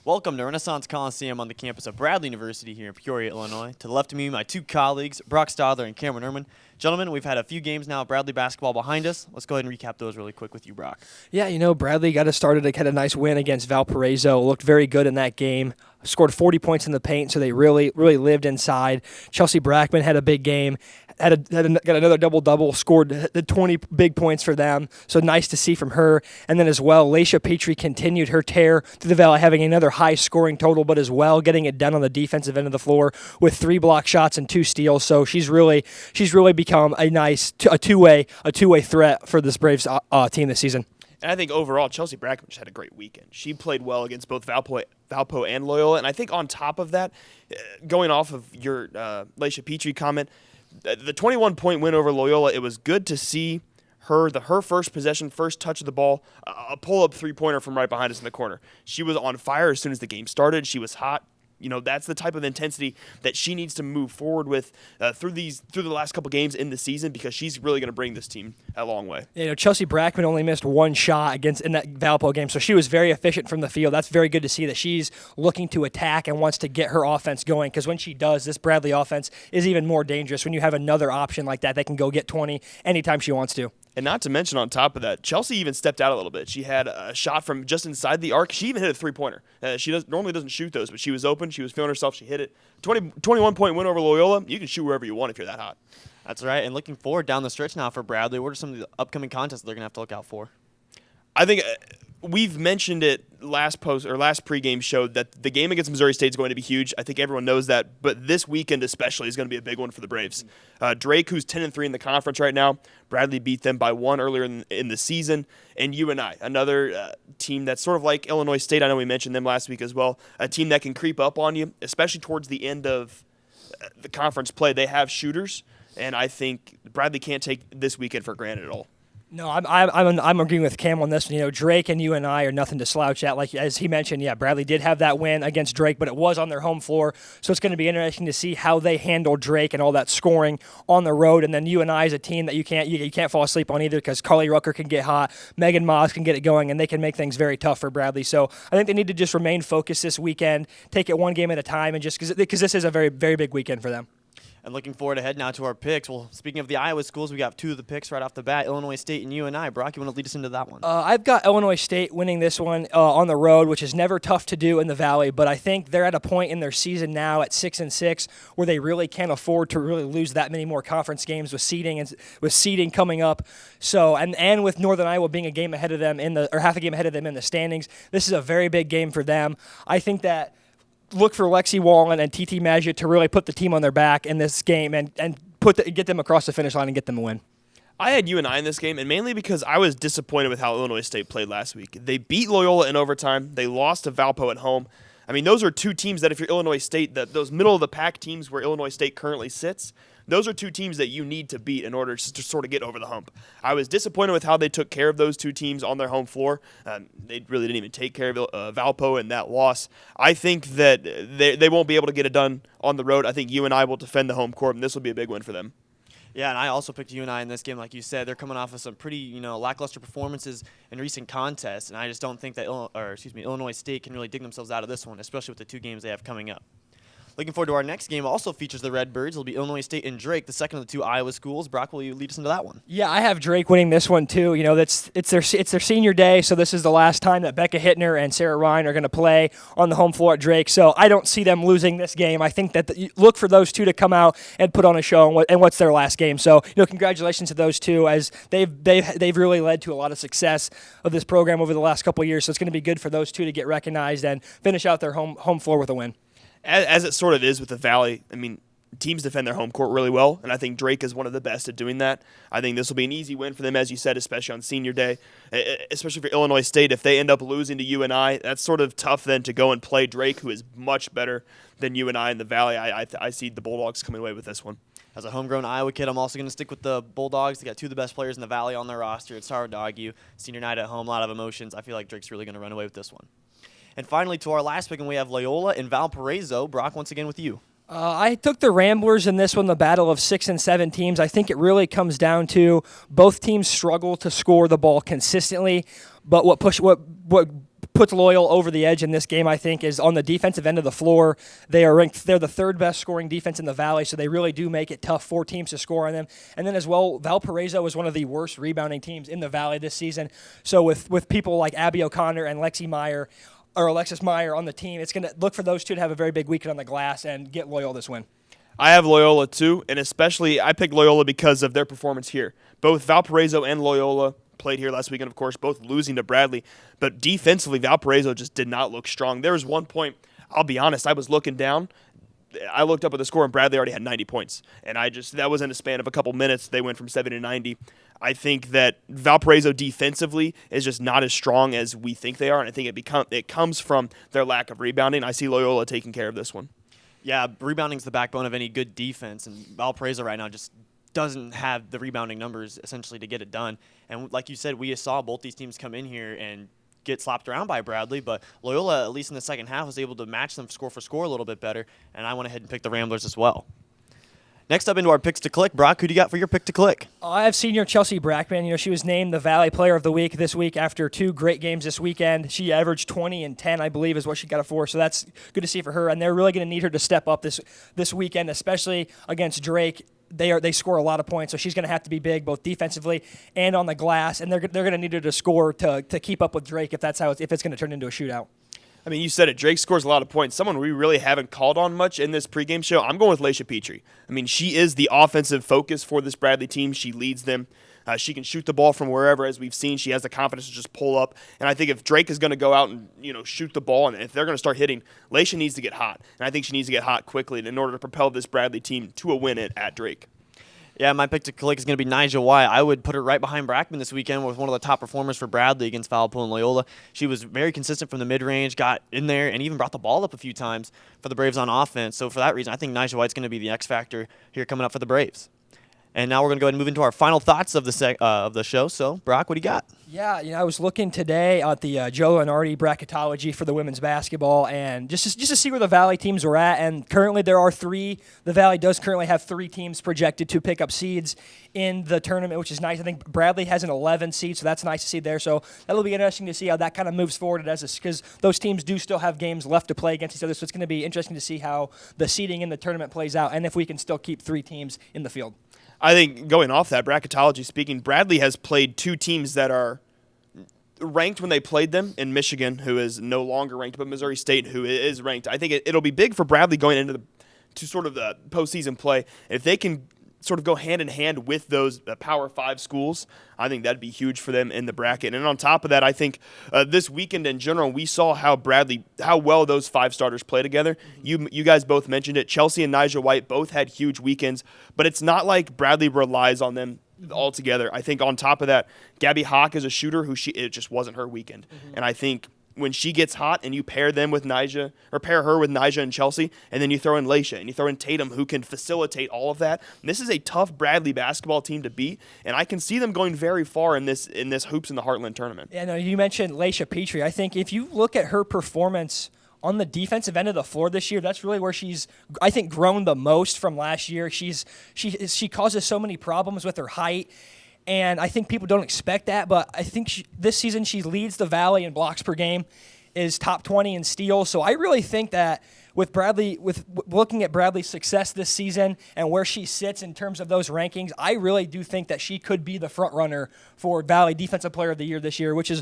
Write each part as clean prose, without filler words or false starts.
Welcome to Renaissance Coliseum on the campus of Bradley University here in Peoria, Illinois. To the left of me, my two colleagues, Brock Stotler and Cameron Irwin. Gentlemen, we've had a few games now of Bradley basketball behind us. Let's go ahead and recap those really quick with you, Brock. Yeah, Bradley got us started, had a nice win against Valparaiso. Looked very good in that game. Scored 40 points in the paint, so they really lived inside. Chelsea Brackman had a big game. Got another double-double, scored the 20 big points for them, so nice to see from her. And then as well, Laisha Petrie continued her tear through the Valley, having another high-scoring total, but as well getting it done on the defensive end of the floor with 3 block shots and 2 steals. So she's really become a nice two-way threat for this Braves team this season. And I think overall, Chelsea Brackman just had a great weekend. She played well against both Valpo and Loyola. And I think on top of that, going off of your Laisha Petrie comment, the 21-point win over Loyola, it was good to see her first possession, first touch of the ball, a pull-up three-pointer from right behind us in the corner. She was on fire as soon as the game started. She was hot. That's the type of intensity that she needs to move forward with through the last couple games in the season, because she's really going to bring this team a long way. Chelsea Brackman only missed 1 shot in that Valpo game, so she was very efficient from the field. That's very good to see that she's looking to attack and wants to get her offense going, because when she does, this Bradley offense is even more dangerous when you have another option like that can go get 20 anytime she wants to. And not to mention, on top of that, Chelsea even stepped out a little bit. She had a shot from just inside the arc. She even hit a three-pointer. She normally doesn't shoot those, but she was open. She was feeling herself. She hit it. 21-point win over Loyola. You can shoot wherever you want if you're that hot. That's right. And looking forward down the stretch now for Bradley, what are some of the upcoming contests they're going to have to look out for? I think we've mentioned it last pregame show that the game against Missouri State is going to be huge. I think everyone knows that, but this weekend especially is going to be a big one for the Braves. Drake, who's 10-3 in the conference right now, Bradley beat them by 1 earlier in the season, and UNI, another team that's sort of like Illinois State. I know we mentioned them last week as well. A team that can creep up on you, especially towards the end of the conference play. They have shooters, and I think Bradley can't take this weekend for granted at all. No, I'm agreeing with Cam on this one. Drake and UNI are nothing to slouch at. Like as he mentioned, Bradley did have that win against Drake, but it was on their home floor. So it's going to be interesting to see how they handle Drake and all that scoring on the road. And then UNI is a team that you can't fall asleep on either, because Carly Rucker can get hot, Megan Moss can get it going, and they can make things very tough for Bradley. So I think they need to just remain focused this weekend, take it one game at a time, and just because this is a very, very big weekend for them. And looking forward ahead now to our picks. Well, speaking of the Iowa schools, we got 2 of the picks right off the bat, Illinois State and UNI. Brock, you want to lead us into that one? I've got Illinois State winning this one on the road, which is never tough to do in the Valley, but I think they're at a point in their season now at 6-6 where they really can't afford to really lose that many more conference games with seeding coming up. So and with Northern Iowa being a game ahead of them half a game ahead of them in the standings, this is a very big game for them. I think that look for Lexi Wallen and TT Maggia to really put the team on their back in this game and get them across the finish line and get them a win. I had UNI in this game, and mainly because I was disappointed with how Illinois State played last week. They beat Loyola in overtime. They lost to Valpo at home. I mean, those are 2 teams that if you're Illinois State, those middle-of-the-pack teams where Illinois State currently sits, those are 2 teams that you need to beat in order to sort of get over the hump. I was disappointed with how they took care of those 2 teams on their home floor. They really didn't even take care of Valpo in that loss. I think that they won't be able to get it done on the road. I think UNI will defend the home court, and this will be a big win for them. Yeah, and I also picked UNI in this game. Like you said, they're coming off of some pretty, lackluster performances in recent contests, and I just don't think that Illinois State can really dig themselves out of this one, especially with the 2 games they have coming up. Looking forward to our next game. Also features the Redbirds. It'll be Illinois State and Drake, the second of the 2 Iowa schools. Brock, will you lead us into that one? Yeah, I have Drake winning this one too. It's their senior day, so this is the last time that Becca Hittner and Sarah Ryan are going to play on the home floor at Drake. So I don't see them losing this game. I think that look for those 2 to come out and put on a show. And what's their last game? So congratulations to those 2, as they've really led to a lot of success of this program over the last couple of years. So it's going to be good for those 2 to get recognized and finish out their home floor with a win. As it sort of is with the Valley, I mean, teams defend their home court really well, and I think Drake is one of the best at doing that. I think this will be an easy win for them, as you said, especially on senior day, especially for Illinois State. If they end up losing to UNI, that's sort of tough then to go and play Drake, who is much better than UNI in the Valley. I see the Bulldogs coming away with this one. As a homegrown Iowa kid, I'm also going to stick with the Bulldogs. They got 2 of the best players in the Valley on their roster. It's hard to argue. Senior night at home, a lot of emotions. I feel like Drake's really going to run away with this one. And finally, to our last pick, and we have Loyola and Valparaiso. Brock, once again with you. I took the Ramblers in this one, the battle of 6 and 7 teams. I think it really comes down to both teams struggle to score the ball consistently, but what puts Loyola over the edge in this game, I think, is on the defensive end of the floor. They're the third best scoring defense in the Valley, so they really do make it tough for teams to score on them. And then as well, Valparaiso is one of the worst rebounding teams in the Valley this season. So with people like Abby O'Connor and Alexis Meyer on the team, it's going to look for those two to have a very big weekend on the glass and get Loyola this win. I have Loyola too, and especially I picked Loyola because of their performance here. Both Valparaiso and Loyola played here last weekend, of course, both losing to Bradley. But defensively, Valparaiso just did not look strong. There was one point, I'll be honest, I was looking down. I looked up at the score, and Bradley already had 90 points. And that was in a span of a couple minutes. They went from 70 to 90. I think that Valparaiso defensively is just not as strong as we think they are, and I think it comes from their lack of rebounding. I see Loyola taking care of this one. Yeah, rebounding's the backbone of any good defense, and Valparaiso right now just doesn't have the rebounding numbers essentially to get it done. And like you said, we saw both these teams come in here and get slapped around by Bradley, but Loyola, at least in the second half, was able to match them score for score a little bit better, and I went ahead and picked the Ramblers as well. Next up into our picks to click, Brock, who do you got for your pick to click? I have senior Chelsea Brackman. She was named the Valley Player of the Week this week after 2 great games this weekend. She averaged 20 and 10, I believe, is what she got it for. So that's good to see for her. And they're really going to need her to step up this weekend, especially against Drake. They score a lot of points, so she's going to have to be big, both defensively and on the glass. And they're going to need her to score to keep up with Drake if it's going to turn into a shootout. I mean, you said it. Drake scores a lot of points. Someone we really haven't called on much in this pregame show, I'm going with Laisha Petrie. I mean, she is the offensive focus for this Bradley team. She leads them. She can shoot the ball from wherever, as we've seen. She has the confidence to just pull up. And I think if Drake is going to go out and shoot the ball, and if they're going to start hitting, Laisha needs to get hot. And I think she needs to get hot quickly in order to propel this Bradley team to a win at Drake. Yeah, my pick to click is going to be Nigel White. I would put her right behind Brackman this weekend with one of the top performers for Bradley against Valpo and Loyola. She was very consistent from the mid-range, got in there, and even brought the ball up a few times for the Braves on offense. So for that reason, I think Nigel White's going to be the X factor here coming up for the Braves. And now we're going to go ahead and move into our final thoughts of the show. So, Brock, what do you got? Yeah, I was looking today at the Joe Lenardi bracketology for the women's basketball, and just to see where the Valley teams were at. And currently, there are 3. The Valley does currently have 3 teams projected to pick up seeds in the tournament, which is nice. I think Bradley has an 11 seed, so that's nice to see there. So that'll be interesting to see how that kind of moves forward because those teams do still have games left to play against each other. So it's going to be interesting to see how the seeding in the tournament plays out, and if we can still keep 3 teams in the field. I think going off that, bracketology speaking, Bradley has played 2 teams that are ranked when they played them in Michigan, who is no longer ranked, but Missouri State, who is ranked. I think it'll be big for Bradley going into sort of the postseason play. If they can sort of go hand in hand with those Power 5 schools, I think that'd be huge for them in the bracket. And on top of that, I think this weekend in general, we saw how well those 5 starters play together. You guys both mentioned it. Chelsea and Nigel White both had huge weekends, but it's not like Bradley relies on them altogether. I think on top of that, Gabby Hawk is a shooter it just wasn't her weekend. And I think when she gets hot and you pair her with Nija and Chelsea, and then you throw in Laisha and you throw in Tatum, who can facilitate all of that. And this is a tough Bradley basketball team to beat, and I can see them going very far in this Hoops in the Heartland tournament. Yeah, no, you mentioned Laisha Petrie. I think if you look at her performance on the defensive end of the floor this year, that's really where she's, I think, grown the most from last year. She causes so many problems with her height. And I think people don't expect that, but I think this season she leads the Valley in blocks per game, is top 20 in steals. So I really think that with looking at Bradley's success this season and where she sits in terms of those rankings, I really do think that she could be the front runner for Valley Defensive Player of the Year this year, which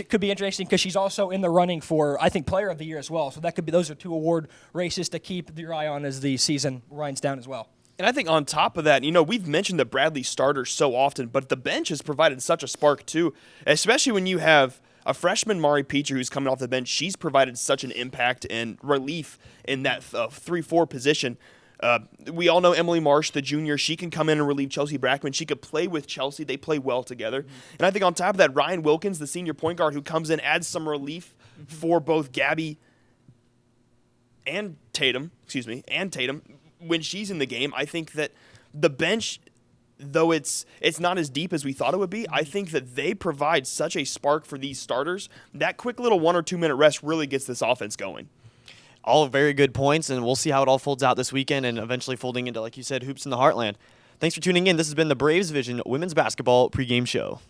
could be interesting because she's also in the running for, I think, Player of the Year as well. So those are 2 award races to keep your eye on as the season winds down as well. And I think on top of that, we've mentioned the Bradley starters so often, but the bench has provided such a spark too, especially when you have a freshman, Mari Petrie, who's coming off the bench. She's provided such an impact and relief in that 3-4 position. We all know Emily Marsh, the junior. She can come in and relieve Chelsea Brackman. She could play with Chelsea. They play well together. And I think on top of that, Ryan Wilkins, the senior point guard, who comes in, adds some relief for both Gabby and Tatum, when she's in the game. I think that the bench, though it's not as deep as we thought it would be, I think that they provide such a spark for these starters. That quick little 1 or 2 minute rest really gets this offense going. All very good points, and we'll see how it all folds out this weekend and eventually folding into, like you said, Hoops in the Heartland. Thanks for tuning in. This has been the Braves Vision Women's Basketball Pregame Show.